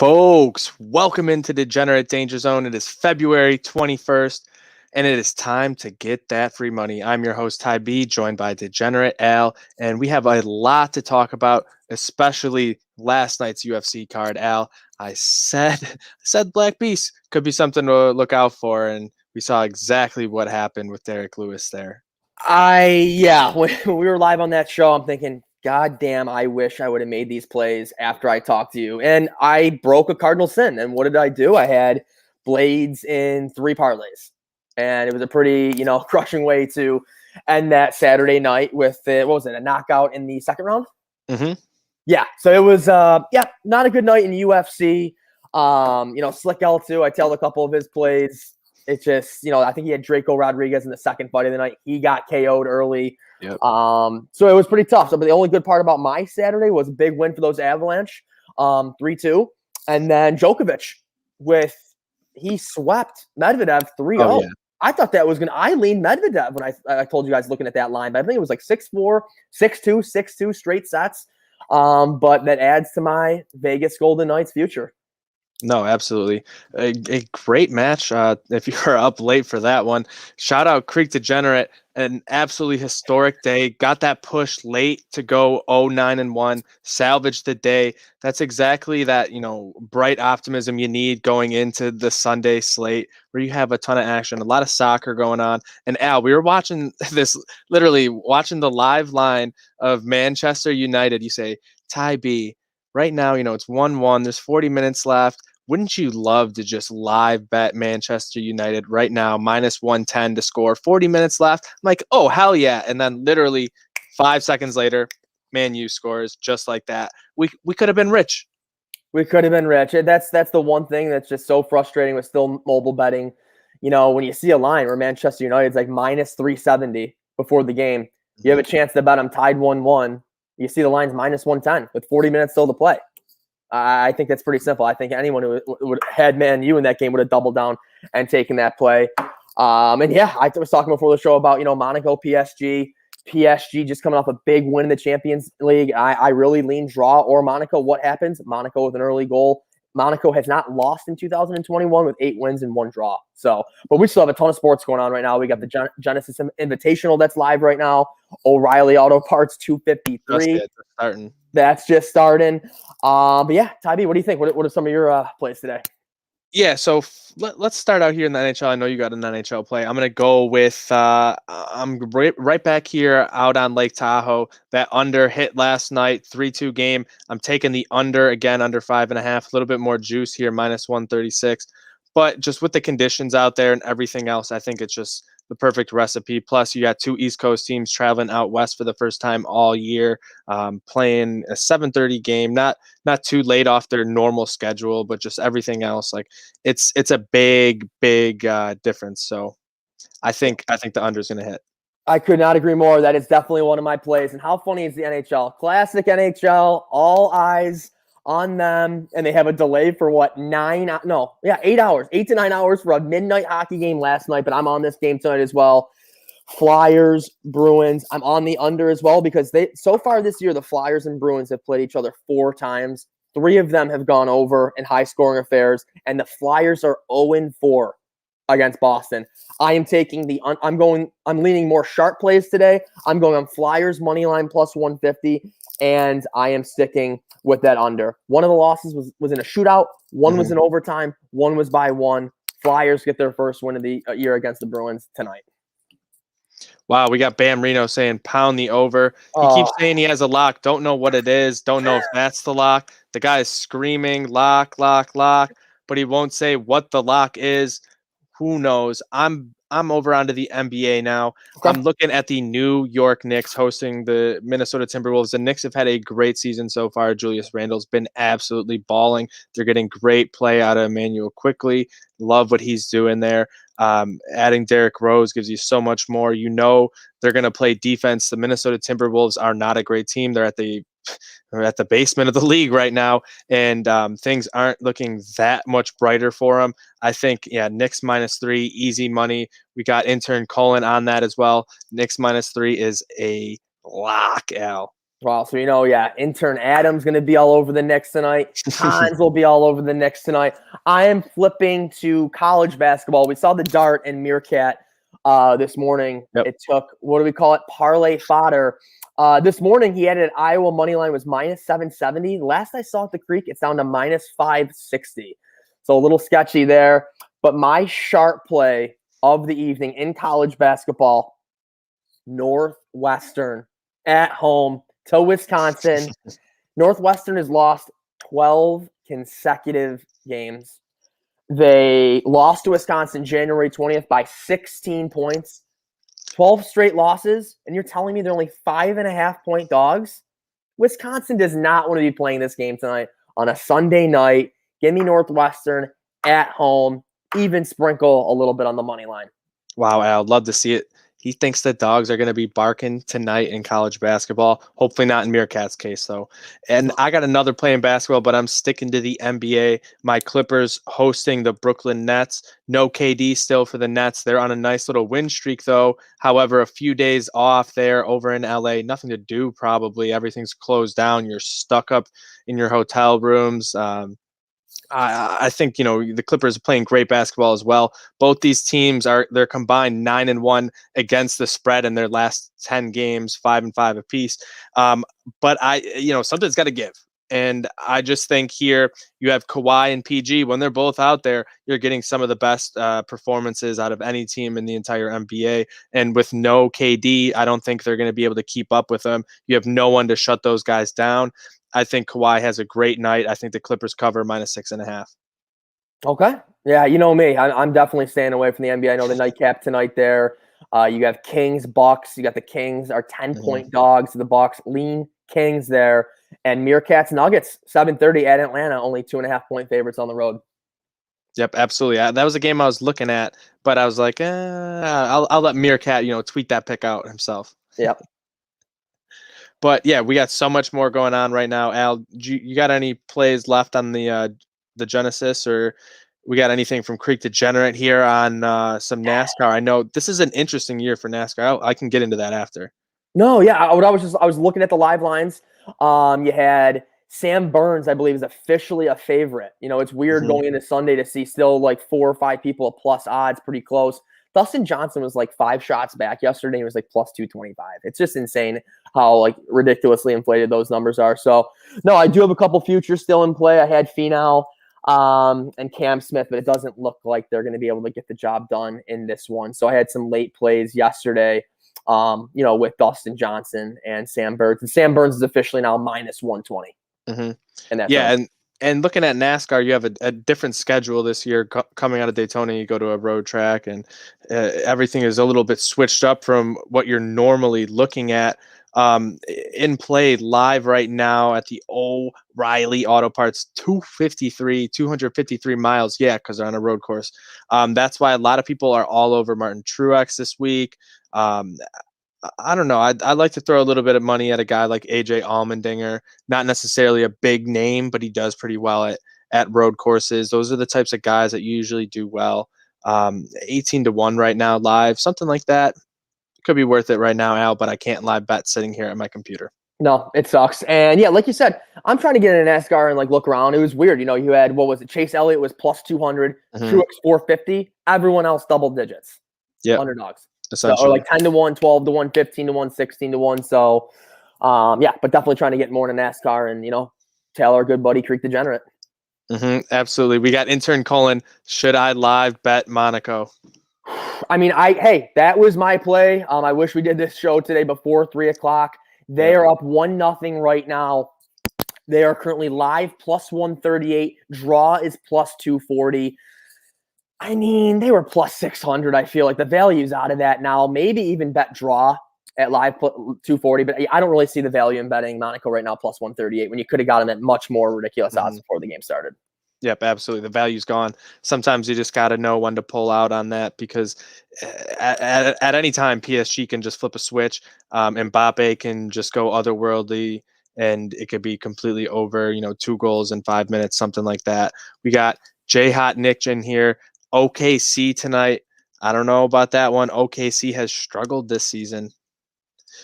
Folks, welcome into Degenerate Danger Zone. It is February 21st, and it is time to get that free money. I'm your host, Ty B, joined by Degenerate Al, and we have a lot to talk about, especially last night's UFC card. Al, I said Black Beast could be something to look out for, and we saw exactly what happened with Derek Lewis there. When we were live on that show, I'm thinking, God damn, I wish I would have made these plays after I talked to you. And I broke a cardinal sin. And what did I do? I had blades in 3 parlays. And it was a pretty, crushing way to end that Saturday night with a knockout in the second round? Mm-hmm. Yeah. So it was not a good night in UFC. Slick L2, I tailed a couple of his plays. It's just, I think he had Draco Rodriguez in the second fight of the night. He got KO'd early. Yep. So it was pretty tough. So, but the only good part about my Saturday was a big win for those Avalanche, 3-2. And then Djokovic he swept Medvedev 3-0. Oh, yeah. I thought that was I leaned Medvedev when I told you guys looking at that line, but I think it was like 6-4, 6-2, 6-2 straight sets. But that adds to my Vegas Golden Knights future. No, absolutely. A great match. If you were up late for that one, shout out Creek Degenerate. An absolutely historic day. Got that push late to go 0-9-1, salvaged the day. That's exactly that, bright optimism you need going into the Sunday slate where you have a ton of action, a lot of soccer going on. And Al, we were watching this, literally watching the live line of Manchester United. You say, Ty B, right now, it's 1-1. There's 40 minutes left. Wouldn't you love to just live bet Manchester United right now, -110 to score, 40 minutes left? I'm like, oh, hell yeah. And then literally 5 seconds later, Man U scores just like that. We could have been rich. We could have been rich. That's the one thing that's just so frustrating with still mobile betting. When you see a line where Manchester United's like -370 before the game, you have a chance to bet them tied 1-1. You see the line's -110 with 40 minutes still to play. I think that's pretty simple. I think anyone who would had Man U in that game would have doubled down and taken that play. I was talking before the show about, Monaco, PSG. PSG just coming off a big win in the Champions League. I really lean draw or Monaco. What happens? Monaco with an early goal. Monaco has not lost in 2021 with 8 wins and 1 draw. So, but we still have a ton of sports going on right now. We got the Genesis Invitational that's live right now. O'Reilly Auto Parts 253. That's just starting. But yeah, Ty B, what do you think? What are some of your plays today? Yeah, so let's start out here in the NHL. I know you got an NHL play. I'm going to go with I'm right back here out on Lake Tahoe. That under hit last night, 3-2 game. I'm taking the under again, under 5.5. A little bit more juice here, -136. But just with the conditions out there and everything else, I think it's just the perfect recipe. Plus, you got 2 East Coast teams traveling out west for the first time all year, playing a 7:30 game. Not too late off their normal schedule, but just everything else. Like it's a big difference. So I think the under is going to hit. I could not agree more. That is definitely one of my plays. And how funny is the NHL? Classic NHL, all eyes on them, and they have a delay for 8 hours, 8 to 9 hours for a midnight hockey game last night, but I'm on this game tonight as well. Flyers, Bruins, I'm on the under as well because so far this year, the Flyers and Bruins have played each other 4 times. 3 of them have gone over in high-scoring affairs, and the Flyers are 0-4 against Boston. I am taking I'm leaning more sharp plays today. I'm going on Flyers money line +150, and I am sticking with that under. One of the losses was in a shootout. One was in overtime. One was by 1. Flyers get their first win of the year against the Bruins tonight. Wow, we got Bam Reno saying pound the over. He keeps saying he has a lock. Don't know what it is. Don't know if that's the lock. The guy is screaming lock, lock, lock, but he won't say what the lock is. Who knows? I'm over onto the NBA now. Okay. I'm looking at the New York Knicks hosting the Minnesota Timberwolves. The Knicks have had a great season so far. Julius Randle's been absolutely balling. They're getting great play out of Emmanuel quickly. Love what he's doing there. Adding Derrick Rose gives you so much more. They're going to play defense. The Minnesota Timberwolves are not a great team. They're at the basement of the league right now, and things aren't looking that much brighter for them. I think, Knicks -3, easy money. We got intern Colin on that as well. Knicks -3 is a lock, Al. Wow. So, yeah, intern Adam's going to be all over the Knicks tonight. Hans will be all over the Knicks tonight. I am flipping to college basketball. We saw the Dart and Meerkat this morning. Yep. It took, what do we call it? Parlay fodder. This morning, he had an Iowa money line was minus 770. Last I saw at the Creek, it's down to minus 560. So a little sketchy there. But my sharp play of the evening in college basketball, Northwestern at home to Wisconsin. Northwestern has lost 12 consecutive games. They lost to Wisconsin January 20th by 16 points. 12 straight losses, and you're telling me they're only 5.5-point dogs? Wisconsin does not want to be playing this game tonight on a Sunday night. Give me Northwestern at home, even sprinkle a little bit on the money line. Wow, I'd love to see it. He thinks the dogs are going to be barking tonight in college basketball. Hopefully not in Meerkat's case, though. And I got another play in basketball, but I'm sticking to the NBA. My Clippers hosting the Brooklyn Nets. No KD still for the Nets. They're on a nice little win streak, though. However, a few days off there over in LA. Nothing to do, probably. Everything's closed down. You're stuck up in your hotel rooms. I think the Clippers are playing great basketball as well. Both these teams they're combined 9-1 against the spread in their last 10 games, 5-5 apiece. But something's got to give. And I just think here you have Kawhi and PG. When they're both out there, you're getting some of the best performances out of any team in the entire NBA. And with no KD, I don't think they're going to be able to keep up with them. You have no one to shut those guys down. I think Kawhi has a great night. I think the Clippers cover -6.5. Okay. Yeah, you know me. I'm definitely staying away from the NBA. I know the nightcap tonight there. You have Kings, Bucks. You got the Kings are 10-point dogs. The Bucks lean Kings there. And Meerkats, Nuggets, 7:30 at Atlanta, only 2.5-point favorites on the road. Yep, absolutely. That was a game I was looking at, but I was like, I'll let Meerkat, tweet that pick out himself. Yep. But yeah, we got so much more going on right now. Al, you got any plays left on the Genesis, or we got anything from Creek Degenerate here on some NASCAR? I know this is an interesting year for NASCAR. I can get into that after. No, yeah. I was looking at the live lines. You had Sam Burns, I believe, is officially a favorite. It's weird going into Sunday to see still like 4 or 5 people at plus odds, pretty close. Dustin Johnson was like 5 shots back yesterday. He was like plus 225. It's just insane how like ridiculously inflated those numbers are. So no, I do have a couple futures still in play. I had Finau and Cam Smith, but it doesn't look like they're going to be able to get the job done in this one. So I had some late plays yesterday, with Dustin Johnson and Sam Burns. And Sam Burns is officially now -120. Yeah, and looking at NASCAR, you have a different schedule this year coming out of Daytona. You go to a road track, and everything is a little bit switched up from what you're normally looking at. In play live right now at the O'Reilly Auto Parts 253 miles. Yeah, because they're on a road course. That's why a lot of people are all over Martin Truex this week. I don't know. I'd like to throw a little bit of money at a guy like AJ Allmendinger. Not necessarily a big name, but he does pretty well at road courses. Those are the types of guys that usually do well. 18-1 right now live, something like that. Could be worth it right now, Al, but I can't live bet sitting here at my computer. No, it sucks. And yeah, like you said, I'm trying to get in an NASCAR and like look around. It was weird. You had, what was it? Chase Elliott was plus 200, Truex 450. Everyone else double digits. Yeah, underdogs. So, essentially. or like 10-1, 12-1, 15-1, 16-1. So, yeah, but definitely trying to get more into NASCAR and, tell our good buddy Creek Degenerate. Absolutely. We got intern Colin. Should I live bet Monaco? I mean, that was my play. I wish we did this show today before 3:00. They are up 1-0 right now. They are currently live plus 138. Draw is plus 240. I mean, they were plus 600. I feel like the value's out of that now. Maybe even bet draw at live 240, but I don't really see the value in betting Monaco right now plus 138 when you could have got them at much more ridiculous odds before the game started. Yep, absolutely. The value's gone. Sometimes you just got to know when to pull out on that because at any time PSG can just flip a switch. Mbappe can just go otherworldly, and it could be completely over. 2 goals in 5 minutes, something like that. We got J Hot Nick in here. OKC tonight. I don't know about that one. OKC has struggled this season.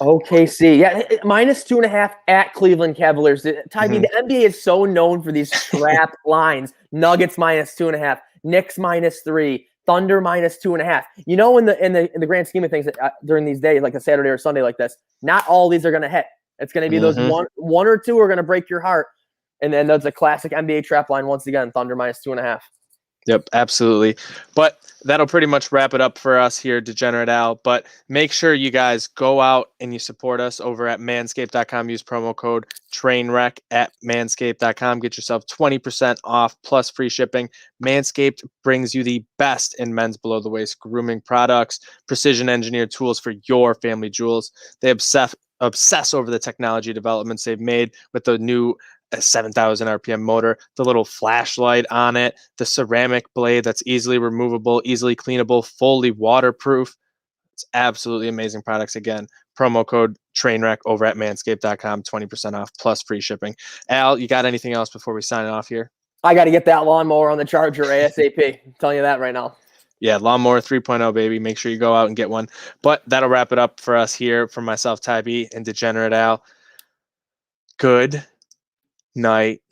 OKC, yeah, -2.5 at Cleveland Cavaliers. Tybee, the NBA is so known for these trap lines. Nuggets -2.5, Knicks -3, Thunder -2.5. You know, in the grand scheme of things, during these days, like a Saturday or Sunday like this, not all these are going to hit. It's going to be those one or two are going to break your heart, and then that's a classic NBA trap line once again. Thunder -2.5. Yep, absolutely. But that'll pretty much wrap it up for us here, Degenerate Al. But make sure you guys go out and you support us over at manscaped.com. Use promo code TRAINWRECK at manscaped.com. Get yourself 20% off plus free shipping. Manscaped brings you the best in men's below the waist grooming products, precision engineered tools for your family jewels. They obsess over the technology developments they've made with the new 7,000 RPM motor, the little flashlight on it, the ceramic blade that's easily removable, easily cleanable, fully waterproof. It's absolutely amazing products. Again, promo code TRAINWRECK over at manscaped.com, 20% off plus free shipping. Al, you got anything else before we sign off here? I got to get that lawnmower on the charger ASAP. I'm telling you that right now. Yeah, Lawnmower 3.0, baby. Make sure you go out and get one. But that'll wrap it up for us here. From myself, Tybee, and Degenerate Al. Good night.